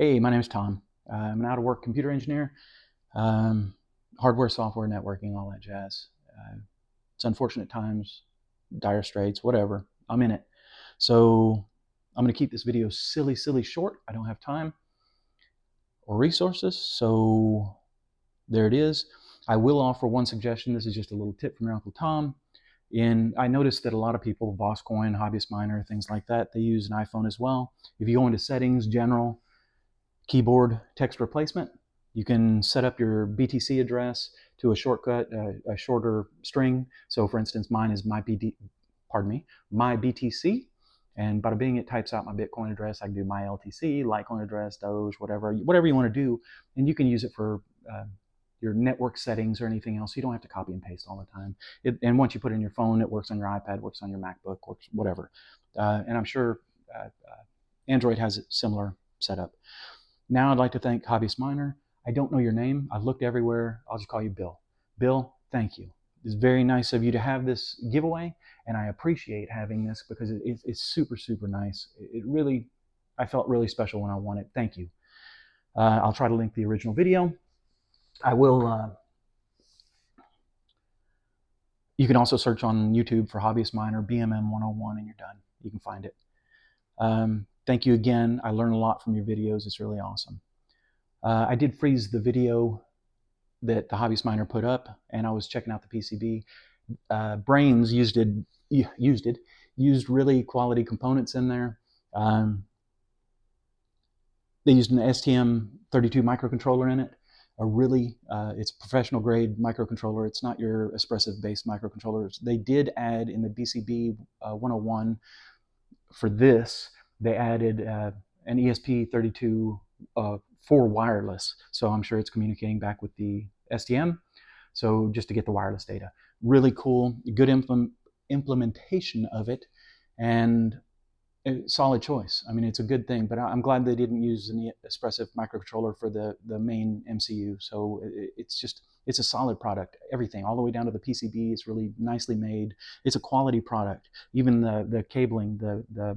Hey, my name is Tom. I'm an out-of-work computer engineer, um, hardware, software, networking, all that jazz. It's unfortunate times, dire straits, whatever. I'm in it. So I'm going to keep this video silly short. I don't have time or resources, so there it is. I will offer one suggestion. This is just a little tip from your Uncle Tom. I noticed that a lot of people, Vosscoin, Hobbyist Miner, things like that, they use an iPhone as well. If you go into settings, general, keyboard text replacement, you can set up your BTC address to a shortcut, a shorter string. So for instance, mine is my BTC, and bada bing, it types out my Bitcoin address. I can do my LTC, Litecoin address, Doge, whatever you want to do, and you can use it for your network settings or anything else. You don't have to copy and paste all the time. And once you put it in your phone, it works on your iPad, works on your MacBook, works whatever. And I'm sure Android has a similar setup. Now I'd like to thank Hobbyist Miner. I don't know your name. I've looked everywhere. I'll just call you Bill. Bill, thank you. It's very nice of you to have this giveaway, and I appreciate having this because it's super nice. I felt really special when I won it. Thank you. I'll try to link the original video. I will. You can also search on YouTube for Hobbyist Miner BMM-101, and you're done. You can find it. Thank you again. I learned a lot from your videos. It's really awesome. I did freeze the video that the Hobbyist Miner put up, and I was checking out the PCB. Braiins used really quality components in there. They used an STM 32 microcontroller in it. It's professional grade microcontroller. It's not your espressive based microcontrollers. They did add in the BCB 101 for this. They added an ESP32 for wireless, so I'm sure it's communicating back with the STM. So just to get the wireless data, really cool, good implementation of it, and a solid choice. I mean, it's a good thing, but I'm glad they didn't use an espressive microcontroller for the main MCU. So it's a solid product. Everything, all the way down to the PCB, is really nicely made. It's a quality product. Even the cabling, the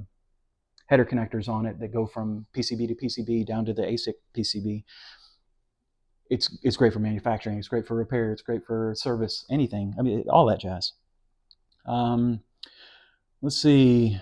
header connectors on it that go from PCB to PCB down to the ASIC PCB. It's great for manufacturing. It's great for repair. It's great for service. Anything. I mean, all that jazz. Let's see.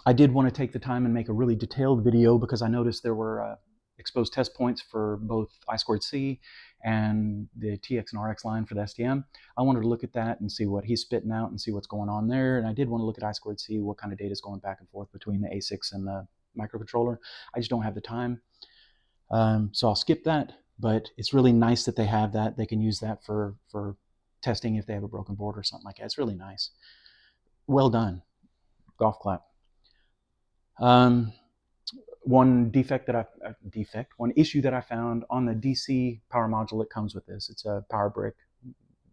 I did want to take the time and make a really detailed video because I noticed there were exposed test points for both I2C and the TX and RX line for the STM. I wanted to look at that and see what he's spitting out and see what's going on there. And I did want to look at I2C, what kind of data is going back and forth between the ASICs and the microcontroller. I just don't have the time. So I'll skip that, but it's really nice that they have that. They can use that for testing if they have a broken board or something like that. It's really nice. Well done. Golf clap. One issue that I found on the DC power module that comes with this. It's a power brick,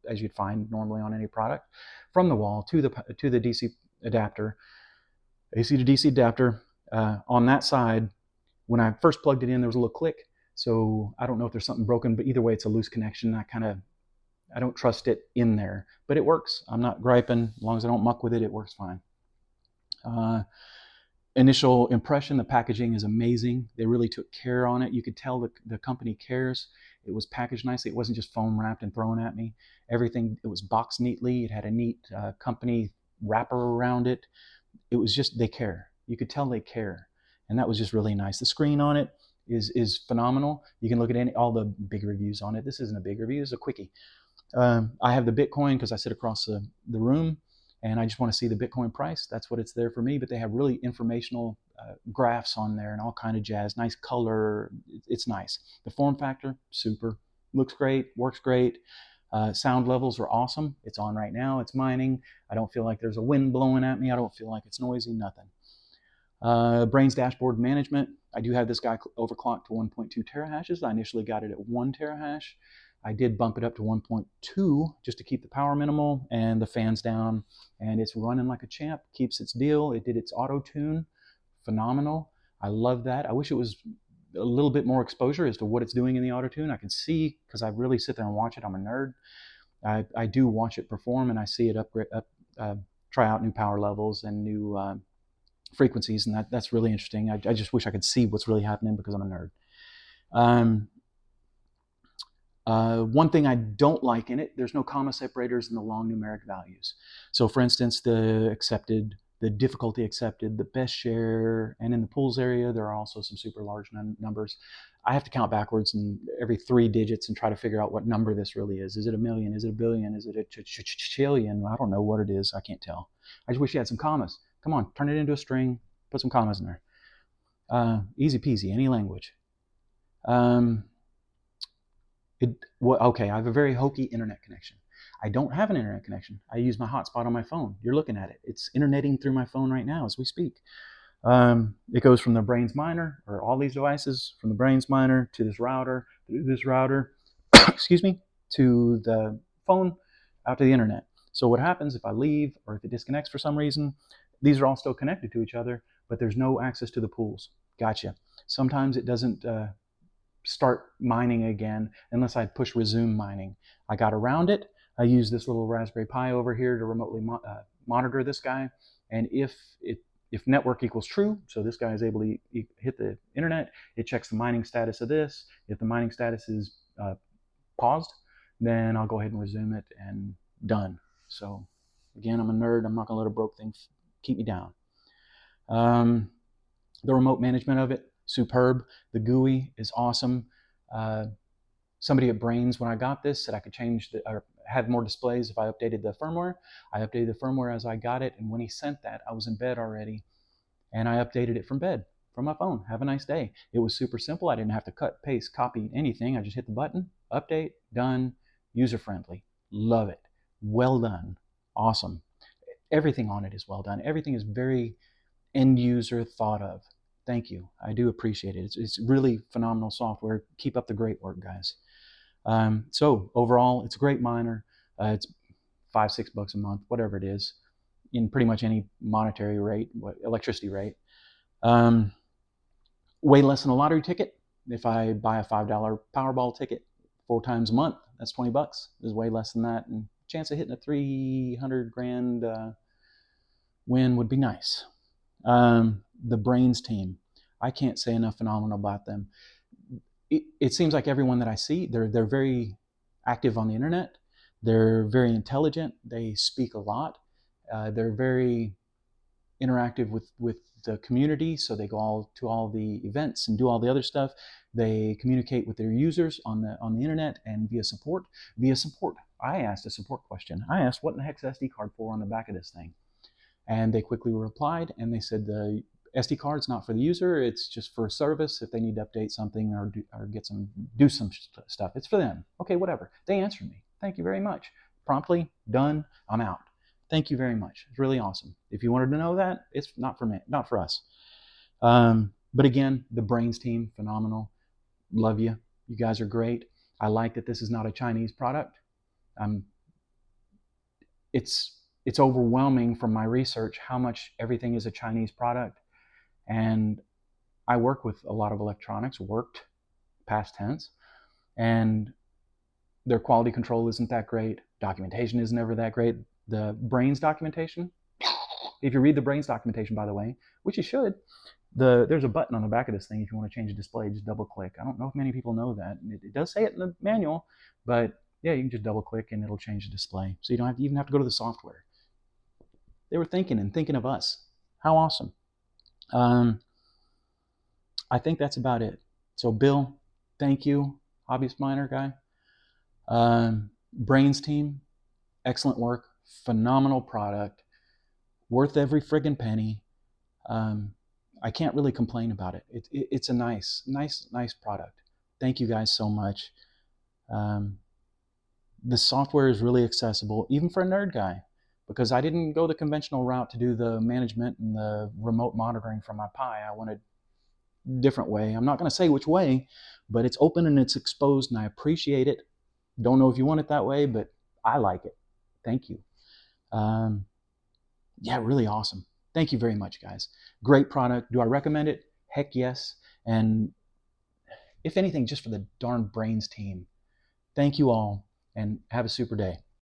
as you'd find normally on any product, from the wall to the DC adapter, AC to DC adapter. On that side, when I first plugged it in, there was a little click. So I don't know if there's something broken, but either way, it's a loose connection. I don't trust it in there, but it works. I'm not griping. As long as I don't muck with it, it works fine. Initial impression, the packaging is amazing. They really took care on it. You could tell the company cares. It was packaged nicely. It wasn't just foam wrapped and thrown at me. Everything, it was boxed neatly. It had a neat company wrapper around it. It was just, they care. You could tell they care. And that was just really nice. The screen on it is phenomenal. You can look at all the big reviews on it. This isn't a big review, it's a quickie. I have the Bitcoin because I sit across the room, and I just want to see the Bitcoin price. That's what it's there for me. But they have really informational graphs on there and all kind of jazz. Nice color. It's nice. The form factor, super. Looks great. Works great. Sound levels are awesome. It's on right now. It's mining. I don't feel like there's a wind blowing at me. I don't feel like it's noisy. Nothing. Braiins dashboard management. I do have this guy overclocked to 1.2 terahashes. I initially got it at 1 terahash. I did bump it up to 1.2 just to keep the power minimal and the fans down, and it's running like a champ, keeps its deal. It did its auto tune, phenomenal. I love that. I wish it was a little bit more exposure as to what it's doing in the auto tune. I can see, because I really sit there and watch it. I'm a nerd. I do watch it perform, and I see it try out new power levels and new frequencies, and that's really interesting. I just wish I could see what's really happening because I'm a nerd. One thing I don't like in it, there's no comma separators in the long numeric values. So for instance, the accepted, the difficulty accepted, the best share, and in the pools area, there are also some super large numbers. I have to count backwards and every 3 digits and try to figure out what number this really is. Is it a million? Is it a billion? Is it a chillion? I don't know what it is. I can't tell. I just wish you had some commas. Come on, turn it into a string, put some commas in there. Easy peasy, any language. Okay, I have a very hokey internet connection. I don't have an internet connection. I use my hotspot on my phone. You're looking at it. It's interneting through my phone right now as we speak. It goes from the Braiins miner, or all these devices, from the Braiins miner to this router, excuse me, to the phone, out to the internet. So what happens if I leave or if it disconnects for some reason, these are all still connected to each other, but there's no access to the pools. Gotcha. Sometimes it doesn't start mining again unless I push resume mining. I got around it. I use this little Raspberry Pi over here to remotely monitor this guy. And if network equals true, so this guy is able to hit the internet, it checks the mining status of this. If the mining status is paused, then I'll go ahead and resume it and done. So again, I'm a nerd. I'm not gonna let a broke thing keep me down. The remote management of it, superb. The GUI is awesome. Somebody at Braiins, when I got this, said I could change or have more displays if I updated the firmware. I updated the firmware as I got it, and when he sent that, I was in bed already, and I updated it from bed, from my phone. Have a nice day. It was super simple. I didn't have to cut, paste, copy anything. I just hit the button, update, done, user-friendly. Love it. Well done. Awesome. Everything on it is well done. Everything is very end-user thought of. Thank you. I do appreciate it. It's really phenomenal software. Keep up the great work, guys. So overall, it's a great miner. It's $5-6 a month, whatever it is, in pretty much any monetary rate, electricity rate. Way less than a lottery ticket. If I buy a $5 Powerball ticket 4 times a month, that's $20. There's way less than that, and chance of hitting a 300 grand win would be nice. The Braiins team, I can't say enough phenomenal about them. It seems like everyone that I see, they're very active on the internet. They're very intelligent. They speak a lot. They're very interactive with the community, so they go to all the events and do all the other stuff. They communicate with their users on the internet and via support. I asked a support question. I asked, what in the heck's SD card for on the back of this thing? And they quickly replied, and they said the SD card's not for the user. It's just for service if they need to update something or do some stuff. It's for them. Okay, whatever. They answered me. Thank you very much. Promptly, done, I'm out. Thank you very much. It's really awesome. If you wanted to know that, it's not for me, not for us. But again, the Braiins team, phenomenal. Love you. You guys are great. I like that this is not a Chinese product. It's overwhelming from my research how much everything is a Chinese product. And I work with a lot of electronics, worked, past tense, and their quality control isn't that great. Documentation is never that great. The Braiins documentation, if you read the Braiins documentation, by the way, which you should, there's a button on the back of this thing if you want to change the display, just double click. I don't know if many people know that. It does say it in the manual, but yeah, you can just double click and it'll change the display. So you don't even have to go to the software. They were thinking of us. How awesome. I think that's about it. So Bill, thank you, Hobbyist Miner guy. Braiins team, excellent work, phenomenal product, worth every friggin' penny. I can't really complain about it. It's a nice product. Thank you guys so much. The software is really accessible, even for a nerd guy, because I didn't go the conventional route to do the management and the remote monitoring from my Pi. I wanted a different way. I'm not going to say which way, but it's open and it's exposed, and I appreciate it. Don't know if you want it that way, but I like it. Thank you. Yeah, really awesome. Thank you very much, guys. Great product. Do I recommend it? Heck yes. And if anything, just for the darn Braiins team. Thank you all, and have a super day.